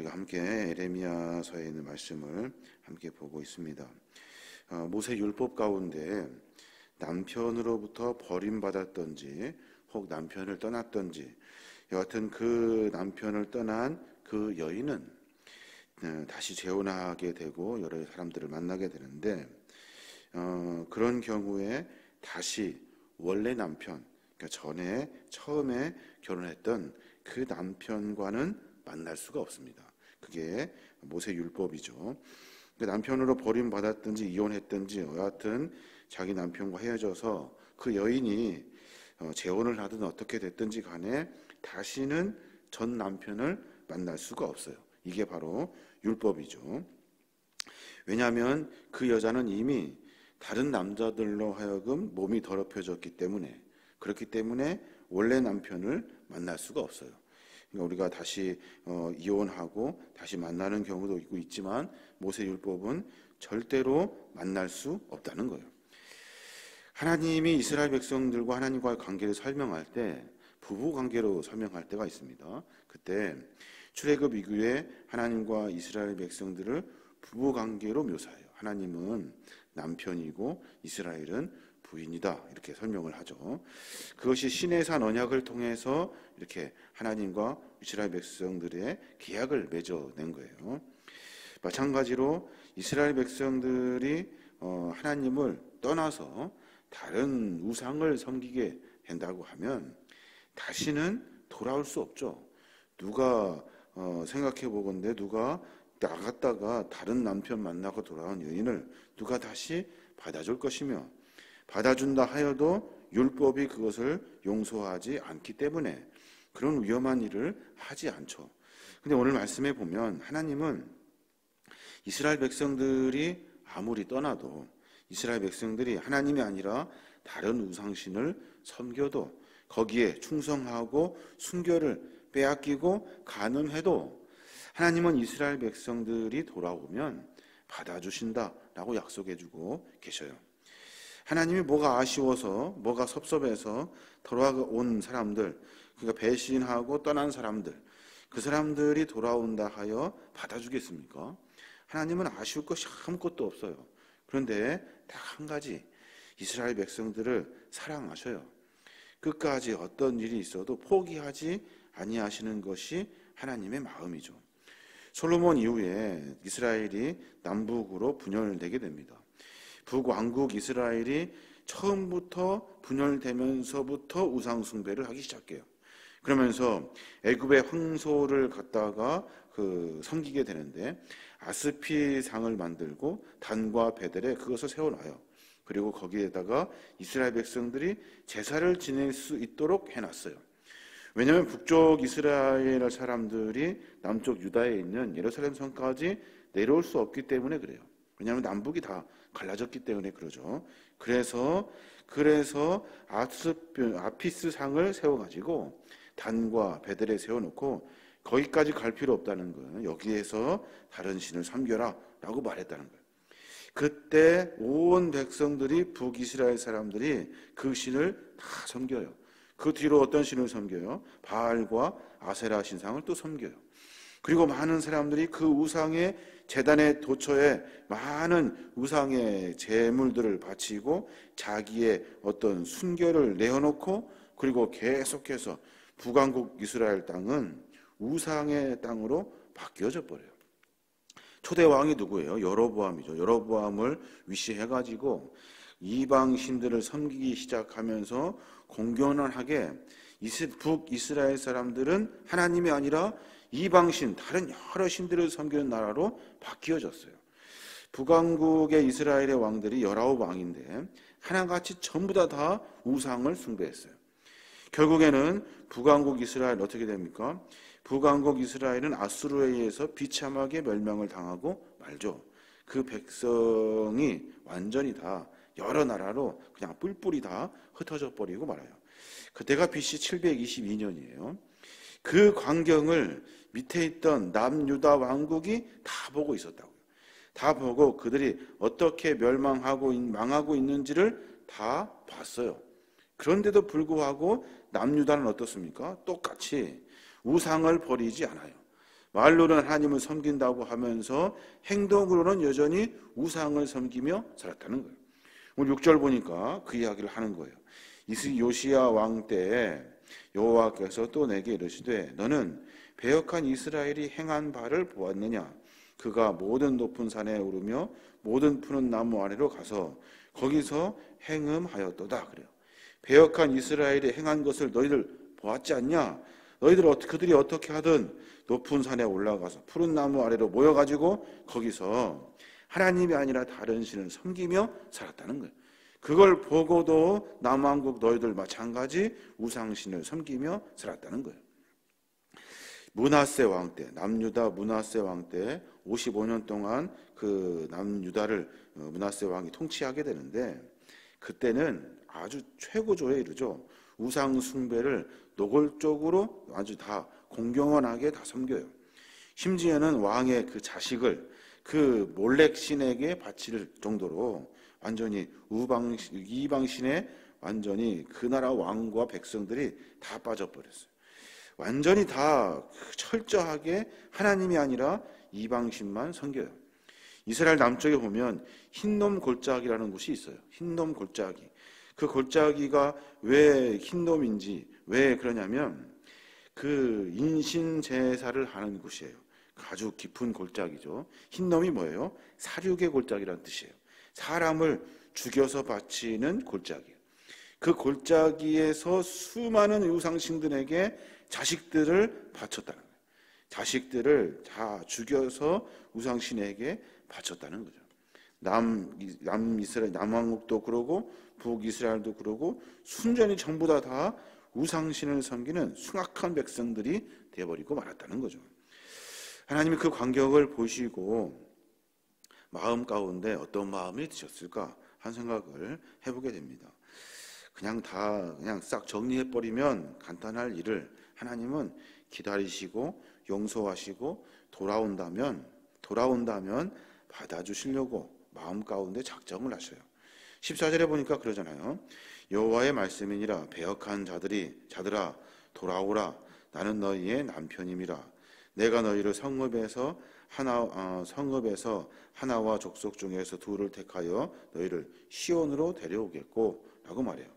우리가 함께 에레미야서에 있는 말씀을 함께 보고 있습니다. 모세 율법 가운데 남편으로부터 버림받았던지 혹 남편을 떠났던지 여하튼 그 남편을 떠난 그 여인은 다시 재혼하게 되고 여러 사람들을 만나게 되는데 그런 경우에 다시 원래 남편, 그러니까 처음에 결혼했던 그 남편과는 만날 수가 없습니다. 그게 모세 율법이죠. 그 남편으로 버림받았든지 이혼했든지 여하튼 자기 남편과 헤어져서 그 여인이 재혼을 하든 어떻게 됐든지 간에 다시는 전 남편을 만날 수가 없어요. 이게 바로 율법이죠. 왜냐하면 그 여자는 이미 다른 남자들로 하여금 몸이 더럽혀졌기 때문에, 그렇기 때문에 원래 남편을 만날 수가 없어요. 그러니까 우리가 다시 이혼하고 다시 만나는 경우도 있지만 모세 율법은 절대로 만날 수 없다는 거예요. 하나님이 이스라엘 백성들과 하나님과의 관계를 설명할 때 부부 관계로 설명할 때가 있습니다. 그때 출애굽 이후에 하나님과 이스라엘 백성들을 부부 관계로 묘사해요. 하나님은 남편이고 이스라엘은 부인이다, 이렇게 설명을 하죠. 그것이 시내산 언약을 통해서 이렇게 하나님과 이스라엘 백성들의 계약을 맺어낸 거예요. 마찬가지로 이스라엘 백성들이 하나님을 떠나서 다른 우상을 섬기게 된다고 하면 다시는 돌아올 수 없죠. 누가 생각해 보건대 누가 나갔다가 다른 남편 만나고 돌아온 여인을 누가 다시 받아줄 것이며, 받아준다 하여도 율법이 그것을 용서하지 않기 때문에 그런 위험한 일을 하지 않죠. 근데 오늘 말씀에 보면 하나님은 이스라엘 백성들이 아무리 떠나도, 이스라엘 백성들이 하나님이 아니라 다른 우상신을 섬겨도 거기에 충성하고 순결을 빼앗기고 간음해도 하나님은 이스라엘 백성들이 돌아오면 받아주신다라고 약속해주고 계셔요. 하나님이 뭐가 아쉬워서, 뭐가 섭섭해서 돌아온 사람들, 그러니까 배신하고 떠난 사람들, 그 사람들이 돌아온다 하여 받아주겠습니까? 하나님은 아쉬울 것이 아무것도 없어요. 그런데 딱 한 가지, 이스라엘 백성들을 사랑하셔요. 끝까지 어떤 일이 있어도 포기하지 아니하시는 것이 하나님의 마음이죠. 솔로몬 이후에 이스라엘이 남북으로 분열되게 됩니다. 북왕국 이스라엘이 처음부터 분열되면서부터 우상 숭배를 하기 시작해요. 그러면서 애굽의 황소를 갖다가 섬기게 되는데 아스피상을 만들고 단과 베델에 그것을 세워놔요. 그리고 거기에다가 이스라엘 백성들이 제사를 지낼 수 있도록 해놨어요. 왜냐하면 북쪽 이스라엘 사람들이 남쪽 유다에 있는 예루살렘 성까지 내려올 수 없기 때문에 그래요. 왜냐하면 남북이 다 갈라졌기 때문에 그러죠. 그래서 아피스상을 세워가지고 단과 베델에 세워놓고 거기까지 갈 필요 없다는 거예요. 여기에서 다른 신을 섬겨라 라고 말했다는 거예요. 그때 온 백성들이, 북이스라엘 사람들이 그 신을 다 섬겨요. 그 뒤로 어떤 신을 섬겨요? 바알과 아세라 신상을 또 섬겨요. 그리고 많은 사람들이 그 우상의 제단의 도처에 많은 우상의 제물들을 바치고 자기의 어떤 순결을 내어놓고, 그리고 계속해서 북왕국 이스라엘 땅은 우상의 땅으로 바뀌어져 버려요. 초대 왕이 누구예요? 여로보암이죠. 여로보암을 위시해가지고 이방 신들을 섬기기 시작하면서 공견하게 북이스라엘 사람들은 하나님이 아니라 이방신, 다른 여러 신들을 섬기는 나라로 바뀌어졌어요. 북왕국의 이스라엘의 왕들이 19왕인데 하나같이 전부 다 우상을 숭배했어요. 결국에는 북왕국 이스라엘 어떻게 됩니까? 북왕국 이스라엘은 아수르에 의해서 비참하게 멸망을 당하고 말죠. 그 백성이 완전히 다 여러 나라로 그냥 뿔뿔이 다 흩어져 버리고 말아요. 그때가 BC 722년이에요. 그 광경을 밑에 있던 남유다 왕국이 다 보고 있었다고요. 다 보고 그들이 어떻게 망하고 있는지를 다 봤어요. 그런데도 불구하고 남유다는 어떻습니까? 똑같이 우상을 버리지 않아요. 말로는 하나님을 섬긴다고 하면서 행동으로는 여전히 우상을 섬기며 살았다는 거예요. 오늘 6절 보니까 그 이야기를 하는 거예요. 요시야 왕 때에 여호와께서 또 내게 이르시되 너는 배역한 이스라엘이 행한 바를 보았느냐. 그가 모든 높은 산에 오르며 모든 푸른 나무 아래로 가서 거기서 행음하였도다. 그래요. 배역한 이스라엘이 행한 것을 너희들 보았지 않냐? 그들이 어떻게 하든 높은 산에 올라가서 푸른 나무 아래로 모여가지고 거기서 하나님이 아니라 다른 신을 섬기며 살았다는 거예요. 그걸 보고도 남왕국 너희들 마찬가지 우상신을 섬기며 살았다는 거예요. 므낫세 왕 때, 남유다 므낫세 왕 때 55년 동안 그 남유다를 므낫세 왕이 통치하게 되는데, 그때는 아주 최고조에 이르죠. 우상 숭배를 노골적으로 아주 다 공경원하게 다 섬겨요. 심지어는 왕의 그 자식을 그 몰렉 신에게 바칠 정도로 완전히 이방신에 완전히 그 나라 왕과 백성들이 다 빠져버렸어요. 완전히 다 철저하게 하나님이 아니라 이방신만 섬겨요. 이스라엘 남쪽에 보면 흰놈 골짜기라는 곳이 있어요. 흰놈 골짜기. 그 골짜기가 왜 흰놈인지, 왜 그러냐면 그 인신 제사를 하는 곳이에요. 아주 깊은 골짜기죠. 흰놈이 뭐예요? 사륙의 골짜기라는 뜻이에요. 사람을 죽여서 바치는 골짜기. 그 골짜기에서 수많은 우상신들에게 자식들을 바쳤다는 거예요. 자식들을 다 죽여서 우상신에게 바쳤다는 거죠. 남이스라엘, 남왕국도 그러고 북이스라엘도 그러고 순전히 전부 다 우상신을 섬기는 숭악한 백성들이 되어버리고 말았다는 거죠. 하나님이 그 광경을 보시고 마음 가운데 어떤 마음이 드셨을까 한 생각을 해보게 됩니다. 그냥 싹 정리해버리면 간단할 일을 하나님은 기다리시고 용서하시고 돌아온다면 받아주시려고 마음 가운데 작정을 하셔요. 14절에 보니까 그러잖아요. 여호와의 말씀이니라 배역한 자들아 돌아오라. 나는 너희의 남편임이라. 내가 너희를 성읍에서 하나와 족속 중에서 둘을 택하여 너희를 시온으로 데려오겠고 라고 말해요.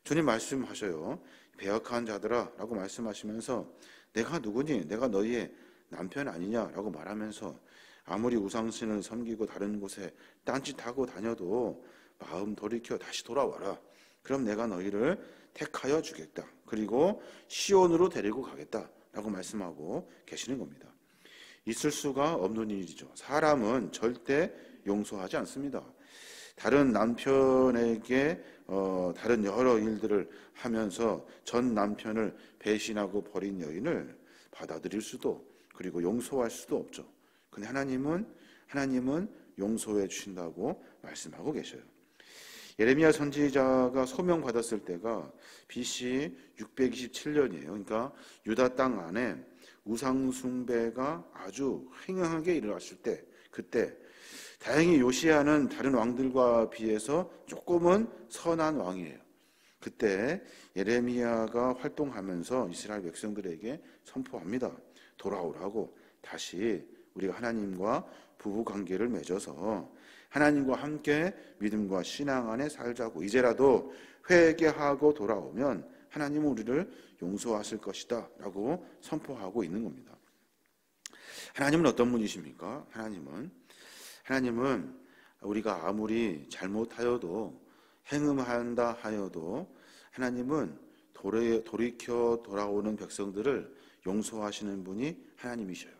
주님 말씀하셔요. 배역한 자들아 라고 말씀하시면서 내가 누구니? 내가 너희의 남편 아니냐? 라고 말하면서 아무리 우상신을 섬기고 다른 곳에 딴짓하고 다녀도 마음 돌이켜 다시 돌아와라. 그럼 내가 너희를 택하여 주겠다. 그리고 시온으로 데리고 가겠다 라고 말씀하고 계시는 겁니다. 있을 수가 없는 일이죠. 사람은 절대 용서하지 않습니다. 다른 남편에게 다른 여러 일들을 하면서 전 남편을 배신하고 버린 여인을 받아들일 수도 그리고 용서할 수도 없죠. 근데 하나님은 용서해 주신다고 말씀하고 계셔요. 예레미야 선지자가 소명받았을 때가 BC 627년이에요. 그러니까 유다 땅 안에 우상 숭배가 아주 횡행하게 일어났을 때, 그때 다행히 요시야는 다른 왕들과 비해서 조금은 선한 왕이에요. 그때 예레미야가 활동하면서 이스라엘 백성들에게 선포합니다. 돌아오라고. 다시 우리가 하나님과 부부 관계를 맺어서 하나님과 함께 믿음과 신앙 안에 살자고. 이제라도 회개하고 돌아오면 하나님은 우리를 용서하실 것이다 라고 선포하고 있는 겁니다. 하나님은 어떤 분이십니까? 하나님은 우리가 아무리 잘못하여도 행음한다 하여도 하나님은 돌이켜 돌아오는 백성들을 용서하시는 분이 하나님이셔요.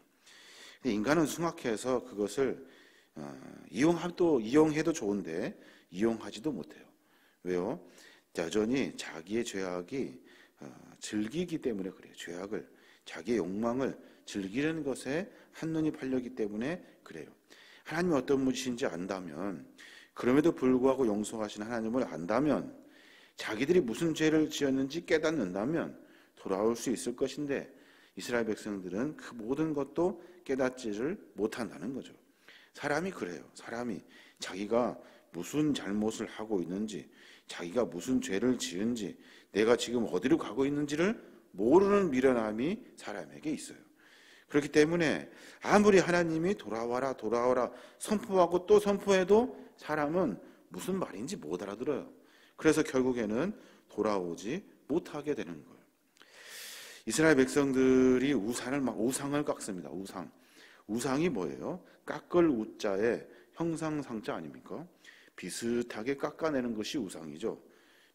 인간은 숭악해서 그것을 이용해도 좋은데 이용하지도 못해요. 왜요? 여전히 자기의 죄악이 즐기기 때문에 그래요. 죄악을, 자기의 욕망을 즐기는 것에 한눈이 팔렸기 때문에 그래요. 하나님이 어떤 분이신지 안다면, 그럼에도 불구하고 용서하시는 하나님을 안다면, 자기들이 무슨 죄를 지었는지 깨닫는다면 돌아올 수 있을 것인데, 이스라엘 백성들은 그 모든 것도 깨닫지를 못한다는 거죠. 사람이 그래요. 사람이 자기가 무슨 잘못을 하고 있는지, 자기가 무슨 죄를 지은지, 내가 지금 어디로 가고 있는지를 모르는 미련함이 사람에게 있어요. 그렇기 때문에 아무리 하나님이 돌아와라 돌아와라 선포하고 또 선포해도 사람은 무슨 말인지 못 알아들어요. 그래서 결국에는 돌아오지 못하게 되는 거예요. 이스라엘 백성들이 우상을 깎습니다. 우상이 뭐예요? 깎을 우자에 형상상자 아닙니까? 비슷하게 깎아내는 것이 우상이죠.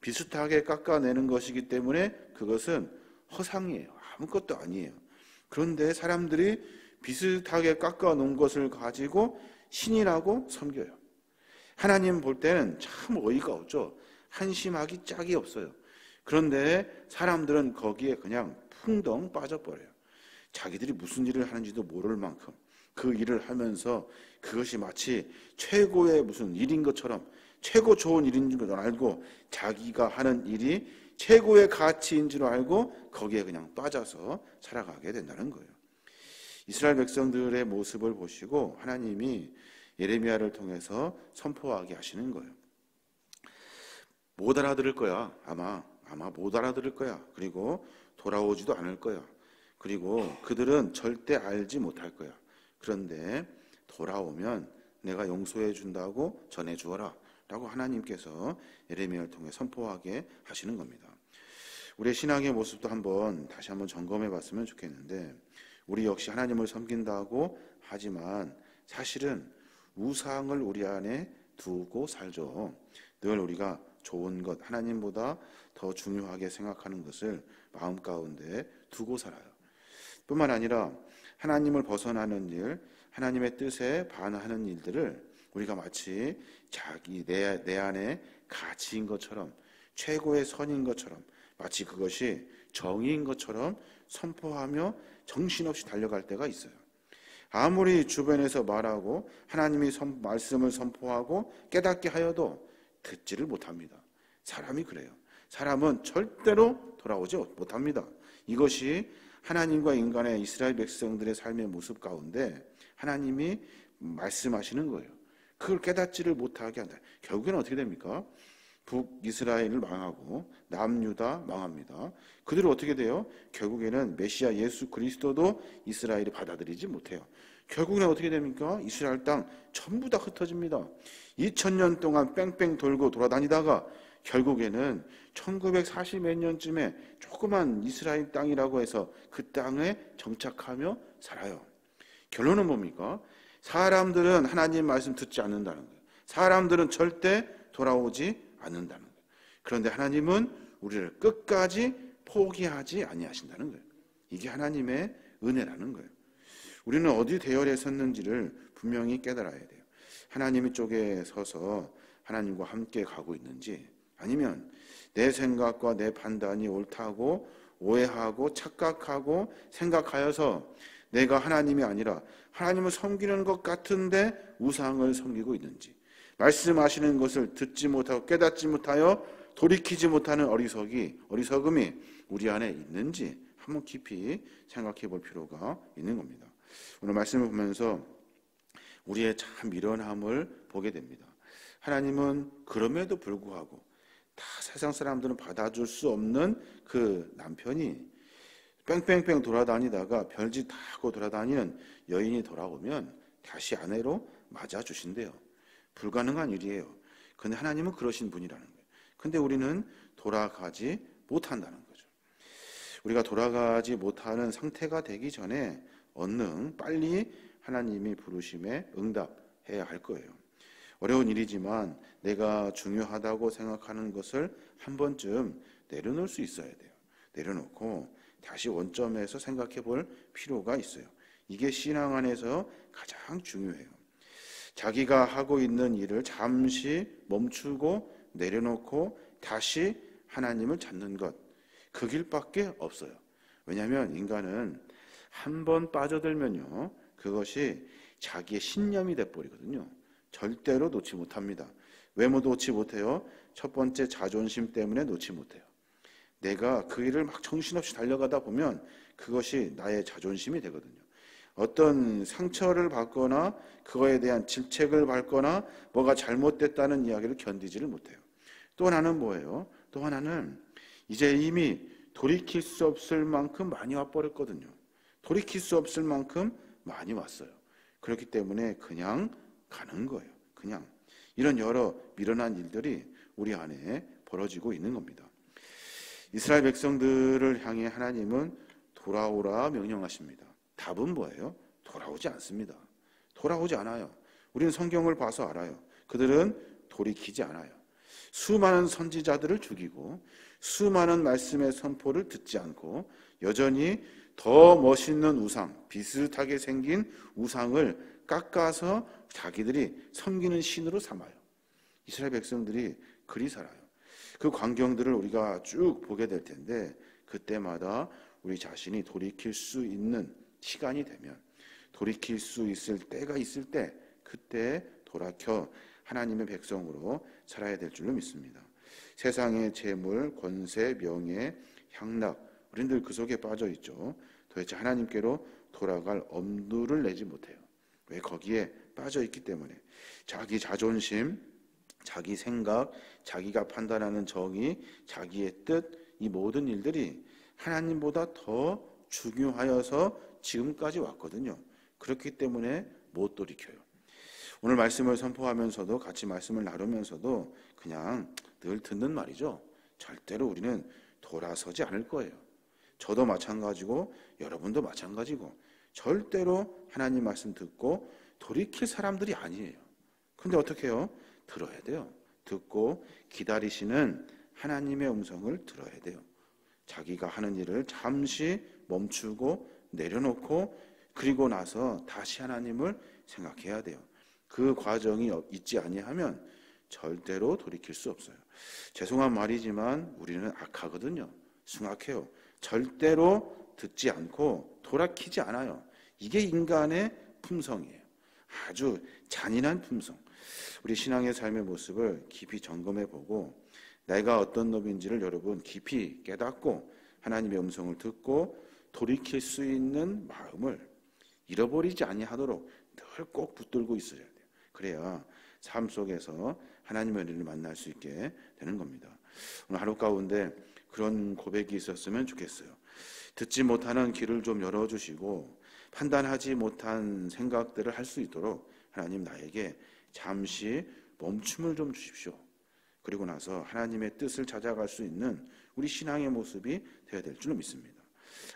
비슷하게 깎아내는 것이기 때문에 그것은 허상이에요. 아무것도 아니에요. 그런데 사람들이 비슷하게 깎아놓은 것을 가지고 신이라고 섬겨요. 하나님 볼 때는 참 어이가 없죠. 한심하기 짝이 없어요. 그런데 사람들은 거기에 그냥 풍덩 빠져버려요. 자기들이 무슨 일을 하는지도 모를 만큼 그 일을 하면서 그것이 마치 최고의 무슨 일인 것처럼, 최고 좋은 일인 줄 알고 자기가 하는 일이 최고의 가치인 줄 알고 거기에 그냥 빠져서 살아가게 된다는 거예요. 이스라엘 백성들의 모습을 보시고 하나님이 예레미야를 통해서 선포하게 하시는 거예요. 못 알아들을 거야. 아마 못 알아들을 거야. 그리고 돌아오지도 않을 거야. 그리고 그들은 절대 알지 못할 거야. 그런데 돌아오면 내가 용서해 준다고 전해 주어라 라고 하나님께서 예레미야를 통해 선포하게 하시는 겁니다. 우리의 신앙의 모습도 다시 한번 점검해 봤으면 좋겠는데, 우리 역시 하나님을 섬긴다고 하지만 사실은 우상을 우리 안에 두고 살죠. 늘 우리가 좋은 것, 하나님보다 더 중요하게 생각하는 것을 마음 가운데 두고 살아요. 뿐만 아니라 하나님을 벗어나는 일, 하나님의 뜻에 반하는 일들을 우리가 마치 내 안에 가치인 것처럼, 최고의 선인 것처럼, 마치 그것이 정의인 것처럼 선포하며 정신없이 달려갈 때가 있어요. 아무리 주변에서 말하고 하나님이 말씀을 선포하고 깨닫게 하여도 듣지를 못합니다. 사람이 그래요. 사람은 절대로 돌아오지 못합니다. 이것이 하나님과 인간의 이스라엘 백성들의 삶의 모습 가운데 하나님이 말씀하시는 거예요. 그걸 깨닫지를 못하게 한다. 결국에는 어떻게 됩니까? 북이스라엘을 망하고 남유다 망합니다. 그들은 어떻게 돼요? 결국에는 메시아 예수 그리스도도 이스라엘이 받아들이지 못해요. 결국에는 어떻게 됩니까? 이스라엘 땅 전부 다 흩어집니다. 2000년 동안 뺑뺑 돌고 돌아다니다가 결국에는 1940 몇 년쯤에 조그만 이스라엘 땅이라고 해서 그 땅에 정착하며 살아요. 결론은 뭡니까? 사람들은 하나님 말씀 듣지 않는다는 거예요. 사람들은 절대 돌아오지 않는다는 거예요. 그런데 하나님은 우리를 끝까지 포기하지 아니하신다는 거예요. 이게 하나님의 은혜라는 거예요. 우리는 어디 대열에 섰는지를 분명히 깨달아야 돼요. 하나님의 쪽에 서서 하나님과 함께 가고 있는지, 아니면 내 생각과 내 판단이 옳다고 오해하고 착각하고 생각하여서 내가 하나님이 아니라 하나님을 섬기는 것 같은데 우상을 섬기고 있는지, 말씀하시는 것을 듣지 못하고 깨닫지 못하여 돌이키지 못하는 어리석음이 우리 안에 있는지 한번 깊이 생각해 볼 필요가 있는 겁니다. 오늘 말씀을 보면서 우리의 참 미련함을 보게 됩니다. 하나님은 그럼에도 불구하고 다 세상 사람들은 받아줄 수 없는 그 남편이 뺑뺑뺑 돌아다니다가 별짓 다 하고 돌아다니는 여인이 돌아오면 다시 아내로 맞아주신대요. 불가능한 일이에요. 그런데 하나님은 그러신 분이라는 거예요. 근데 우리는 돌아가지 못한다는 거죠. 우리가 돌아가지 못하는 상태가 되기 전에 얼른 빨리 하나님이 부르심에 응답해야 할 거예요. 어려운 일이지만 내가 중요하다고 생각하는 것을 한 번쯤 내려놓을 수 있어야 돼요. 내려놓고 다시 원점에서 생각해 볼 필요가 있어요. 이게 신앙 안에서 가장 중요해요. 자기가 하고 있는 일을 잠시 멈추고 내려놓고 다시 하나님을 찾는 것, 그 길밖에 없어요. 왜냐하면 인간은 한 번 빠져들면요, 그것이 자기의 신념이 돼버리거든요. 절대로 놓지 못합니다. 왜 놓지 못해요? 첫 번째, 자존심 때문에 놓지 못해요. 내가 그 일을 막 정신없이 달려가다 보면 그것이 나의 자존심이 되거든요. 어떤 상처를 받거나 그거에 대한 질책을 받거나 뭐가 잘못됐다는 이야기를 견디지를 못해요. 또 하나는 뭐예요? 또 하나는 이제 이미 돌이킬 수 없을 만큼 많이 와버렸거든요. 돌이킬 수 없을 만큼 많이 왔어요. 그렇기 때문에 그냥 가는 거예요. 그냥 이런 여러 미련한 일들이 우리 안에 벌어지고 있는 겁니다. 이스라엘 백성들을 향해 하나님은 돌아오라 명령하십니다. 답은 뭐예요? 돌아오지 않습니다. 돌아오지 않아요. 우리는 성경을 봐서 알아요. 그들은 돌이키지 않아요. 수많은 선지자들을 죽이고 수많은 말씀의 선포를 듣지 않고 여전히 더 멋있는 우상, 비슷하게 생긴 우상을 깎아서 자기들이 섬기는 신으로 삼아요. 이스라엘 백성들이 그리 살아요. 그 광경들을 우리가 쭉 보게 될 텐데 그때마다 우리 자신이 돌이킬 수 있는 시간이 되면, 돌이킬 수 있을 때가 있을 때 그때 돌아켜 하나님의 백성으로 살아야 될 줄로 믿습니다. 세상의 재물, 권세, 명예, 향락, 우리들 그 속에 빠져 있죠. 도대체 하나님께로 돌아갈 엄두를 내지 못해요. 왜? 거기에 빠져 있기 때문에. 자기 자존심, 자기 생각, 자기가 판단하는 정의, 자기의 뜻, 이 모든 일들이 하나님보다 더 중요하여서 지금까지 왔거든요. 그렇기 때문에 못 돌이켜요. 오늘 말씀을 선포하면서도, 같이 말씀을 나누면서도 그냥 늘 듣는 말이죠. 절대로 우리는 돌아서지 않을 거예요. 저도 마찬가지고 여러분도 마찬가지고 절대로 하나님 말씀 듣고 돌이킬 사람들이 아니에요. 근데 어떻게 해요? 들어야 돼요. 듣고 기다리시는 하나님의 음성을 들어야 돼요. 자기가 하는 일을 잠시 멈추고 내려놓고 그리고 나서 다시 하나님을 생각해야 돼요. 그 과정이 있지 아니하면 절대로 돌이킬 수 없어요. 죄송한 말이지만 우리는 악하거든요. 숭악해요. 절대로 듣지 않고 돌이키지 않아요. 이게 인간의 품성이에요. 아주 잔인한 품성. 우리 신앙의 삶의 모습을 깊이 점검해 보고 내가 어떤 놈인지를 여러분 깊이 깨닫고 하나님의 음성을 듣고 돌이킬 수 있는 마음을 잃어버리지 아니하도록 늘 꼭 붙들고 있어야 돼요. 그래야 삶 속에서 하나님의 은혜를 만날 수 있게 되는 겁니다. 오늘 하루 가운데 그런 고백이 있었으면 좋겠어요. 듣지 못하는 귀를 좀 열어주시고 판단하지 못한 생각들을 할 수 있도록 하나님 나에게 잠시 멈춤을 좀 주십시오. 그리고 나서 하나님의 뜻을 찾아갈 수 있는 우리 신앙의 모습이 되어야 될 줄로 믿습니다.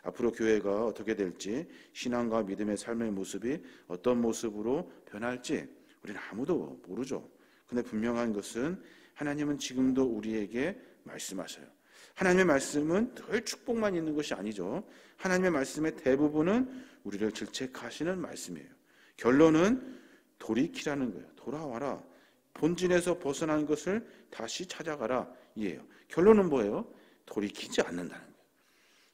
앞으로 교회가 어떻게 될지, 신앙과 믿음의 삶의 모습이 어떤 모습으로 변할지 우리는 아무도 모르죠. 근데 분명한 것은 하나님은 지금도 우리에게 말씀하셔요. 하나님의 말씀은 늘 축복만 있는 것이 아니죠. 하나님의 말씀의 대부분은 우리를 질책하시는 말씀이에요. 결론은 돌이키라는 거예요. 돌아와라. 본진에서 벗어난 것을 다시 찾아가라. 이에요. 결론은 뭐예요? 돌이키지 않는다는 거예요.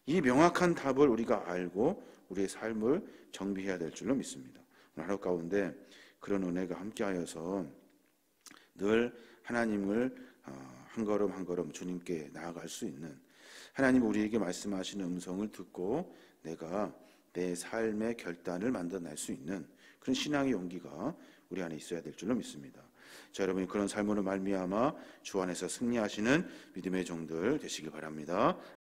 이 명확한 답을 우리가 알고 우리의 삶을 정비해야 될 줄로 믿습니다. 오늘 하루 가운데 그런 은혜가 함께하여서 늘 하나님을 한 걸음 한 걸음 주님께 나아갈 수 있는, 하나님 우리에게 말씀하시는 음성을 듣고 내가 내 삶의 결단을 만들어낼 수 있는 그런 신앙의 용기가 우리 안에 있어야 될 줄로 믿습니다. 자, 여러분이 그런 삶으로 말미암아 주 안에서 승리하시는 믿음의 종들 되시기 바랍니다.